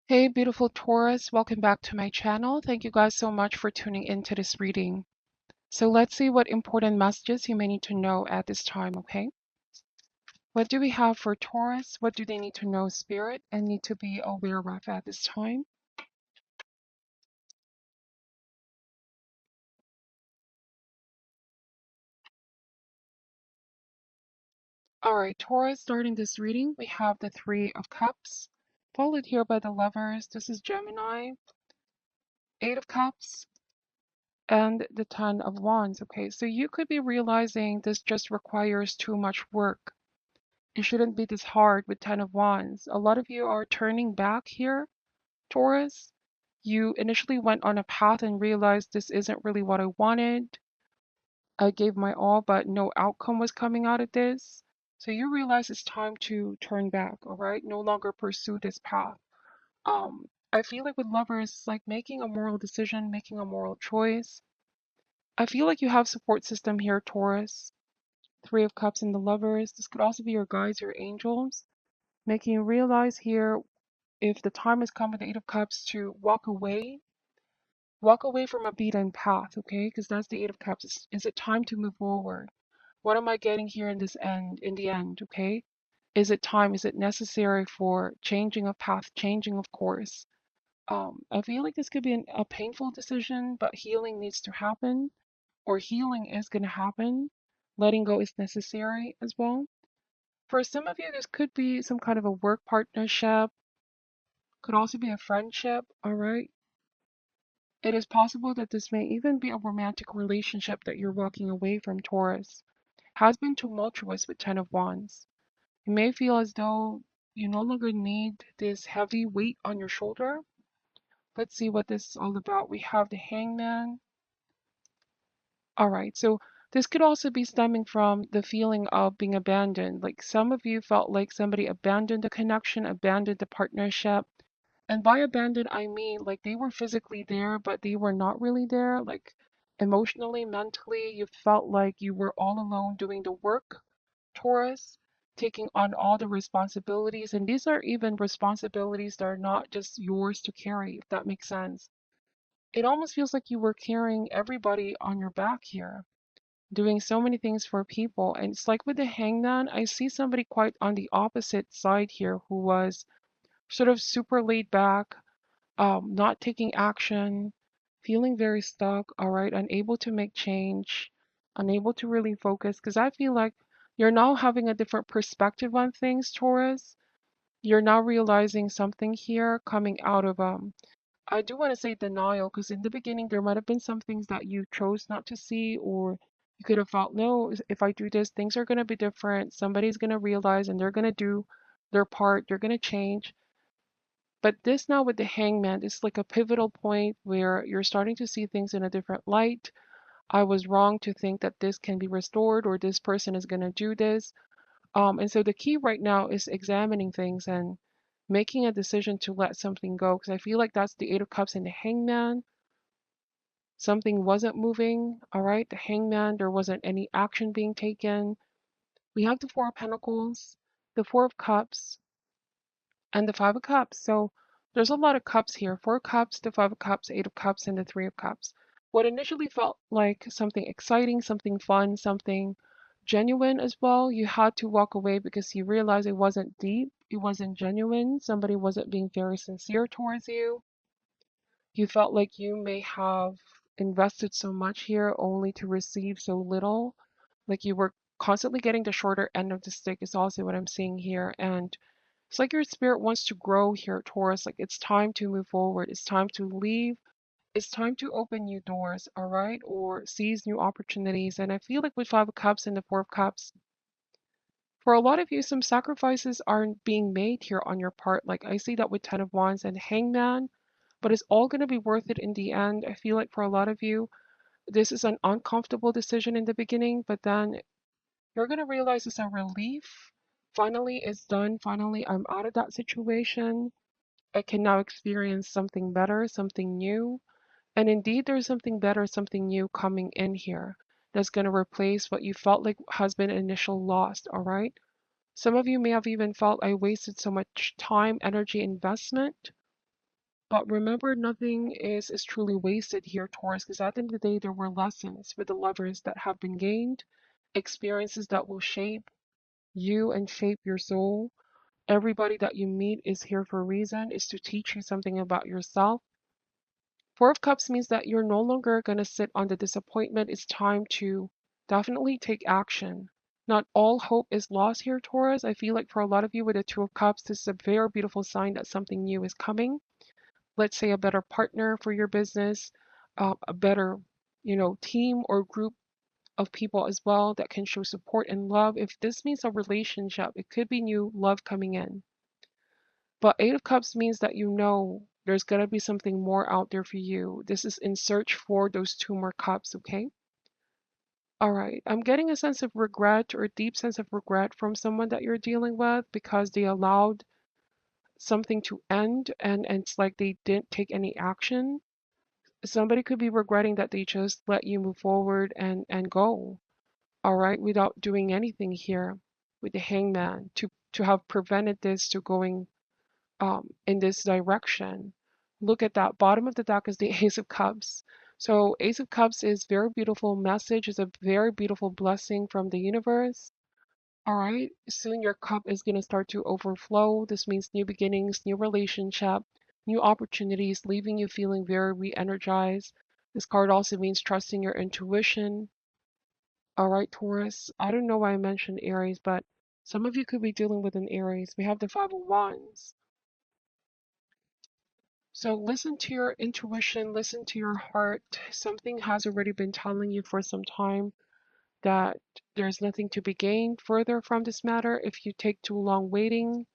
Hey, beautiful Taurus, welcome back to my channel. Thank you guys so much for tuning into this reading. So let's see what important messages you may need to know at this time, okay? What do we have for Taurus? What do they need to know, Spirit, and need to be aware of at this time? All right, Taurus, starting this reading, we have the Three of Cups, followed here by the Lovers. This is Gemini, Eight of Cups, and the Ten of Wands, okay? So you could be realizing this just requires too much work. It shouldn't be this hard with Ten of Wands. A lot of you are turning back here, Taurus. You initially went on a path and realized this isn't really what I wanted. I gave my all, but no outcome was coming out of this. So you realize it's time to turn back, all right? No longer pursue this path. I feel like with lovers, it's like making a moral decision, making a moral choice. I feel like you have support system here, Taurus. Three of Cups and the Lovers. This could also be your guides, your angels, making you realize here if the time has come with the Eight of Cups to walk away from a beaten path, okay? Because that's the Eight of Cups. Is it time to move forward? What am I getting here in the end, okay? Is it time? Is it necessary for changing of path, changing of course? I feel like this could be a painful decision, but healing needs to happen, or healing is going to happen. Letting go is necessary as well. For some of you, this could be some kind of a work partnership, could also be a friendship, all right? It is possible that this may even be a romantic relationship that you're walking away from, Taurus. Has been tumultuous with Ten of Wands. You may feel as though you no longer need this heavy weight on your shoulder. Let's see what this is all about. We have the Hangman. All right, so this could also be stemming from the feeling of being abandoned. Like some of you felt like somebody abandoned the connection, abandoned the partnership. And by abandoned, I mean like they were physically there, but they were not really there. Like emotionally, mentally, you felt like you were all alone doing the work, Taurus, taking on all the responsibilities. And these are even responsibilities that are not just yours to carry, if that makes sense. It almost feels like you were carrying everybody on your back here, doing so many things for people. And it's like with the hangman, I see somebody quite on the opposite side here who was sort of super laid back, not taking action, feeling very stuck, all right, unable to make change, unable to really focus. Because I feel like you're now having a different perspective on things, Taurus. You're now realizing something here coming out of I do want to say denial, because in the beginning there might have been some things that you chose not to see, or you could have felt, no, if I do this, things are going to be different. Somebody's going to realize and they're going to do their part, they're going to change. But this now with the hangman is like a pivotal point where you're starting to see things in a different light. I was wrong to think that this can be restored or this person is going to do this. And so the key right now is examining things and making a decision to let something go. Because I feel like that's the Eight of Cups and the hangman. Something wasn't moving. All right. The hangman, there wasn't any action being taken. We have the Four of Pentacles, the Four of Cups, and the Five of Cups. So there's a lot of cups here. Four cups, the Five of Cups, Eight of Cups, and the Three of Cups. What initially felt like something exciting, something fun, something genuine as well, you had to walk away because you realized it wasn't deep, it wasn't genuine, somebody wasn't being very sincere towards you. You felt like you may have invested so much here only to receive so little. Like you were constantly getting the shorter end of the stick, is also what I'm seeing here. And it's like your spirit wants to grow here, Taurus. Like it's time to move forward. It's time to leave. It's time to open new doors, all right? Or seize new opportunities. And I feel like with Five of Cups and the Four of Cups, for a lot of you, some sacrifices aren't being made here on your part. Like I see that with Ten of Wands and Hangman, but it's all going to be worth it in the end. I feel like for a lot of you, this is an uncomfortable decision in the beginning, but then you're going to realize it's a relief. Finally, it's done. Finally, I'm out of that situation. I can now experience something better, something new. And indeed, there's something better, something new coming in here that's going to replace what you felt like has been initial lost, all right? Some of you may have even felt I wasted so much time, energy, investment. But remember, nothing is truly wasted here, Taurus, because at the end of the day, there were lessons with the lovers that have been gained, experiences that will shape you and shape your soul. Everybody that you meet is here for a reason, is to teach you something about yourself. Four of Cups means that you're no longer going to sit on the disappointment. It's time to definitely take action. Not all hope is lost here, Taurus. I feel like for a lot of you with the Two of Cups, this is a very beautiful sign that something new is coming. Let's say a better partner for your business, a better, team or group of people as well that can show support and love. If this means a relationship, it could be new love coming in. But Eight of Cups means that you know there's going to be something more out there for you. This is in search for those two more cups, okay? All right. I'm getting a sense of regret or a deep sense of regret from someone that you're dealing with because they allowed something to end and it's like they didn't take any action. Somebody could be regretting that they just let you move forward and go, all right, without doing anything here with the hangman to have prevented this to going in this direction. Look at that. Bottom of the deck is the Ace of Cups. So Ace of Cups is very beautiful message, is a very beautiful blessing from the universe. All right, soon your cup is going to start to overflow. This means new beginnings, new relationship, new opportunities, leaving you feeling very re-energized. This card also means trusting your intuition. All right, Taurus. I don't know why I mentioned Aries, but some of you could be dealing with an Aries. We have the Five of Wands. So listen to your intuition, listen to your heart. Something has already been telling you for some time that there's nothing to be gained further from this matter. If you take too long waiting,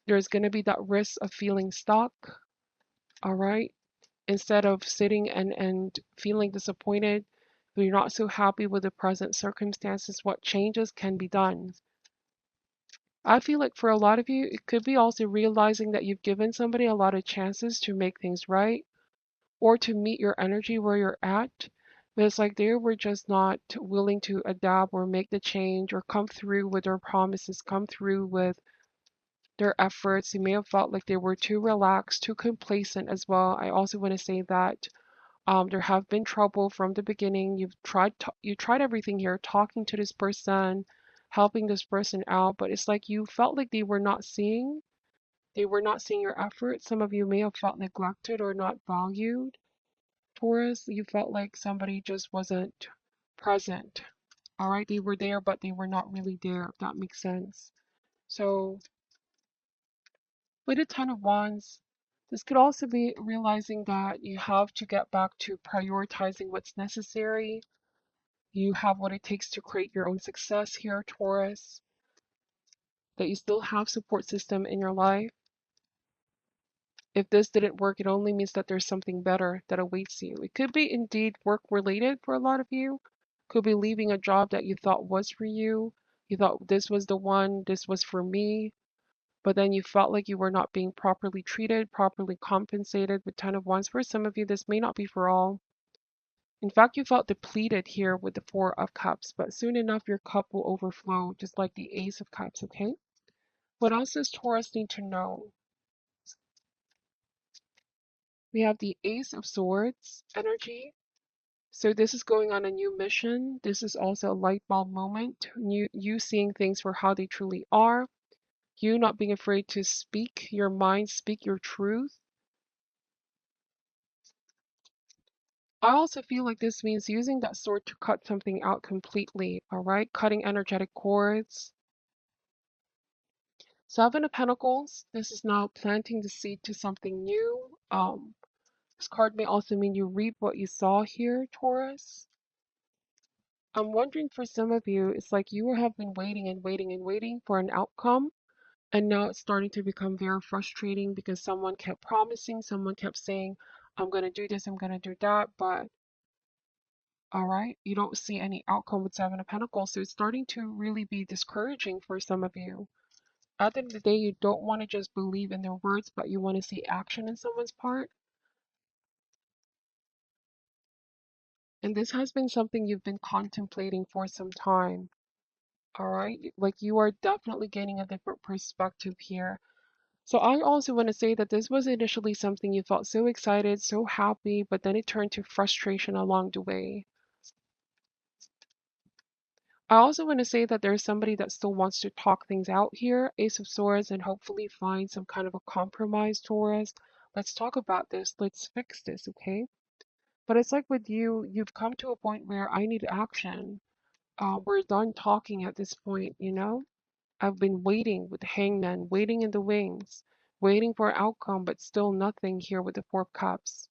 there's going to be that risk of feeling stuck. All right. Instead of sitting and feeling disappointed, if you're not so happy with the present circumstances, what changes can be done? I feel like for a lot of you, it could be also realizing that you've given somebody a lot of chances to make things right or to meet your energy where you're at. But it's like they were just not willing to adapt or make the change or come through with their promises, come through with their efforts. You may have felt like they were too relaxed, too complacent as well. I also want to say that there have been trouble from the beginning. You tried everything here, talking to this person, helping this person out, but it's like you felt like they were not seeing your efforts. Some of you may have felt neglected or not valued. Taurus, you felt like somebody just wasn't present. All right, they were there, but they were not really there, if that makes sense. So, with a Ten of Wands, this could also be realizing that you have to get back to prioritizing what's necessary. You have what it takes to create your own success here, Taurus. That you still have support system in your life. If this didn't work, it only means that there's something better that awaits you. It could be indeed work related for a lot of you. Could be leaving a job that you thought was for you. You thought this was the one, this was for me, but then you felt like you were not being properly treated, properly compensated with Ten of Wands. For some of you, this may not be for all. In fact, you felt depleted here with the Four of Cups, but soon enough, your cup will overflow, just like the Ace of Cups, okay? What else does Taurus need to know? We have the Ace of Swords energy. So this is going on a new mission. This is also a light bulb moment. You seeing things for how they truly are. You not being afraid to speak your mind, speak your truth. I also feel like this means using that sword to cut something out completely, all right? Cutting energetic cords. Seven of Pentacles. This is now planting the seed to something new. This card may also mean you reap what you saw here, Taurus. I'm wondering for some of you, it's like you have been waiting and waiting and waiting for an outcome. And now it's starting to become very frustrating because someone kept promising, someone kept saying, I'm going to do this, I'm going to do that. But all right, you don't see any outcome with Seven of Pentacles. So it's starting to really be discouraging for some of you. At the end of the day, you don't want to just believe in their words, but you want to see action in someone's part. And this has been something you've been contemplating for some time. All right, like you are definitely gaining a different perspective here. So I also want to say that this was initially something you felt so excited, so happy, but then it turned to frustration along the way. I also want to say that there's somebody that still wants to talk things out here, Ace of Swords, and hopefully find some kind of a compromise, Taurus. Let's talk about this. Let's fix this, okay? But it's like with you, you've come to a point where I need action. We're done talking at this point, you know? I've been waiting with the hangman, waiting in the wings, waiting for an outcome, but still nothing here with the Four of Cups.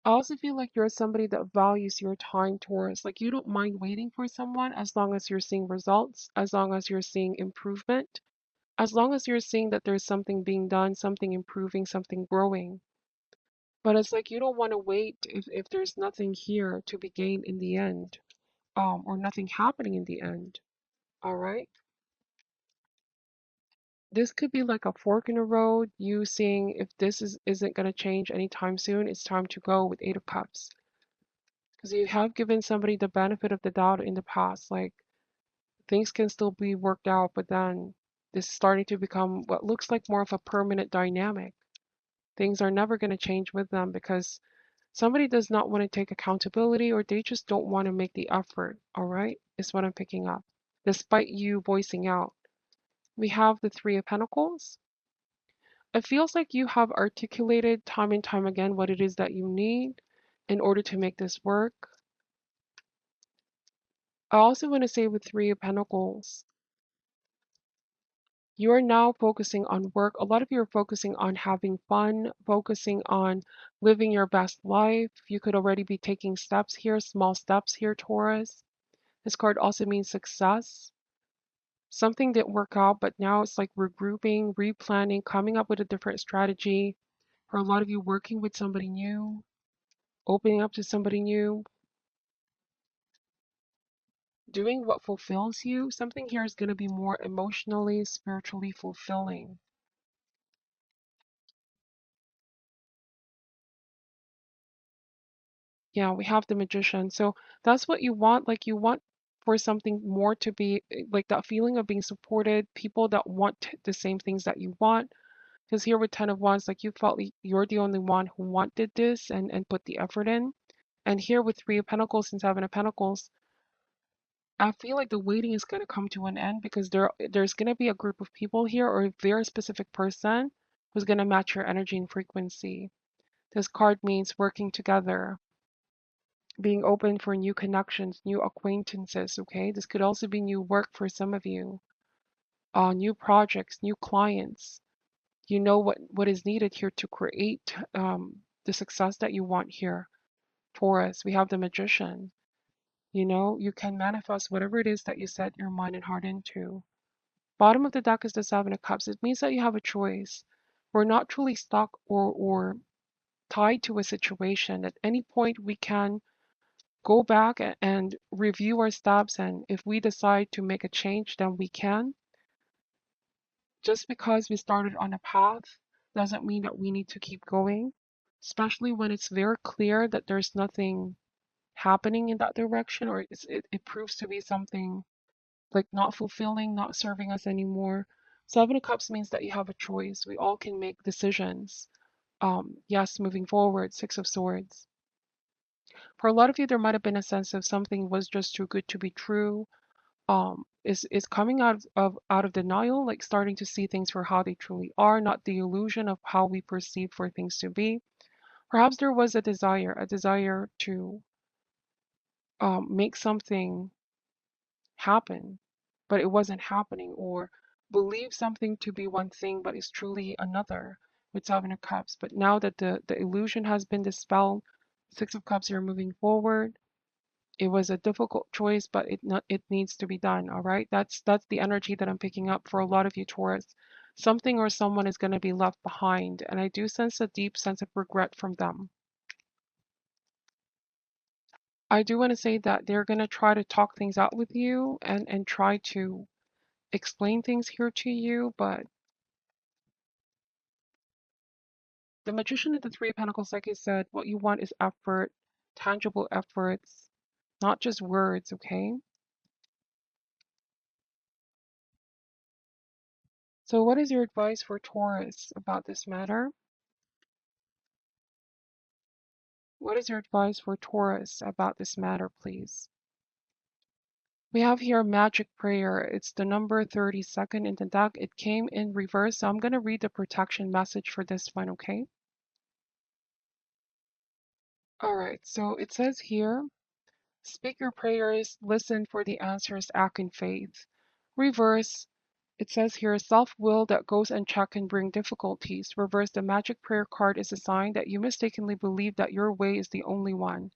I also feel like you're somebody that values your time, Taurus. Like you don't mind waiting for someone as long as you're seeing results, as long as you're seeing improvement, as long as you're seeing that there's something being done, something improving, something growing. But it's like you don't want to wait if there's nothing here to be gained in the end, or nothing happening in the end. All right. This could be like a fork in the road, you seeing if this isn't going to change anytime soon, it's time to go with Eight of Cups. Because you have given somebody the benefit of the doubt in the past, like things can still be worked out, but then this is starting to become what looks like more of a permanent dynamic. Things are never going to change with them because somebody does not want to take accountability or they just don't want to make the effort, all right? Is what I'm picking up. Despite you voicing out. We have the Three of Pentacles. It feels like you have articulated time and time again what it is that you need in order to make this work. I also want to say with Three of Pentacles, you are now focusing on work. A lot of you are focusing on having fun, focusing on living your best life. You could already be taking steps here, small steps here, Taurus. This card also means success. Something didn't work out, but now it's like regrouping, replanning, coming up with a different strategy. For a lot of you, working with somebody new, opening up to somebody new, doing what fulfills you. Something here is going to be more emotionally, spiritually fulfilling. Yeah, we have the magician. So that's what you want. Like you want for something more to be like that feeling of being supported, people that want the same things that you want. Because here with Ten of Wands, like you felt like you're the only one who wanted this and put the effort in. And here with Three of Pentacles and Seven of Pentacles, I feel like the waiting is going to come to an end because there's going to be a group of people here or a very specific person who's going to match your energy and frequency. This card means working together, being open for new connections, new acquaintances, okay? This could also be new work for some of you, new projects, new clients. You know what is needed here to create the success that you want here. Taurus, we have the magician. You know, you can manifest whatever it is that you set your mind and heart into. Bottom of the deck is the Seven of Cups. It means that you have a choice. We're not truly stuck or tied to a situation. At any point, we can go back and review our steps. And if we decide to make a change, then we can. Just because we started on a path doesn't mean that we need to keep going, especially when it's very clear that there's nothing happening in that direction or it proves to be something like not fulfilling, not serving us anymore. Seven of Cups means that you have a choice. We all can make decisions. Yes, moving forward, Six of Swords. For a lot of you, there might have been a sense of something was just too good to be true. Is coming out of denial, like starting to see things for how they truly are, not the illusion of how we perceive for things to be. Perhaps there was a desire to make something happen, but it wasn't happening, or believe something to be one thing, but is truly another with Seven of Cups. But now that the illusion has been dispelled, Six of Cups, you're moving forward. It was a difficult choice, but it needs to be done. All right. That's the energy that I'm picking up for a lot of you, Taurus. Something or someone is going to be left behind, and I do sense a deep sense of regret from them. I do want to say that they're going to try to talk things out with you and try to explain things here to you, but the magician of the Three of Pentacles, like I said, what you want is effort, tangible efforts, not just words, okay? So what is your advice for Taurus about this matter? What is your advice for Taurus about this matter, please? We have here magic prayer. It's the number 32nd in the deck. It came in reverse, so I'm going to read the protection message for this one, okay? All right, so it says here, speak your prayers, listen for the answers, act in faith. Reverse, it says here, self-will that goes unchecked can bring difficulties. Reverse, the magic prayer card is a sign that you mistakenly believe that your way is the only one.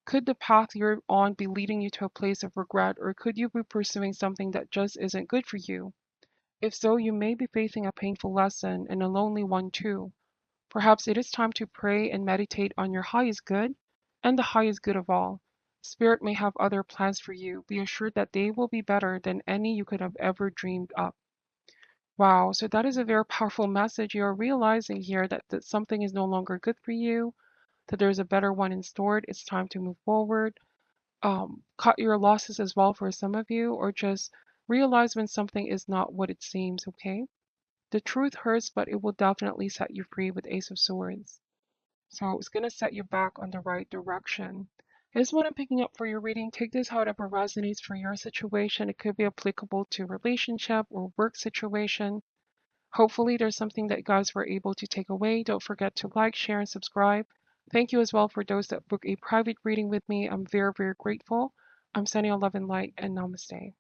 Could the path you're on be leading you to a place of regret, or could you be pursuing something that just isn't good for you? If so, you may be facing a painful lesson and a lonely one too. Perhaps it is time to pray and meditate on your highest good and the highest good of all. Spirit may have other plans for you. Be assured that they will be better than any you could have ever dreamed up. Wow, so that is a very powerful message. You're realizing here that something is no longer good for you, that there's a better one in store. It's time to move forward. Cut your losses as well for some of you, or just realize when something is not what it seems, okay? The truth hurts, but it will definitely set you free with Ace of Swords. So it's going to set you back on the right direction. Is what I'm picking up for your reading. Take this however resonates for your situation. It could be applicable to relationship or work situation. Hopefully there's something that you guys were able to take away. Don't forget to like, share, and subscribe. Thank you as well for those that book a private reading with me. I'm very, very grateful. I'm sending you love and light, and namaste.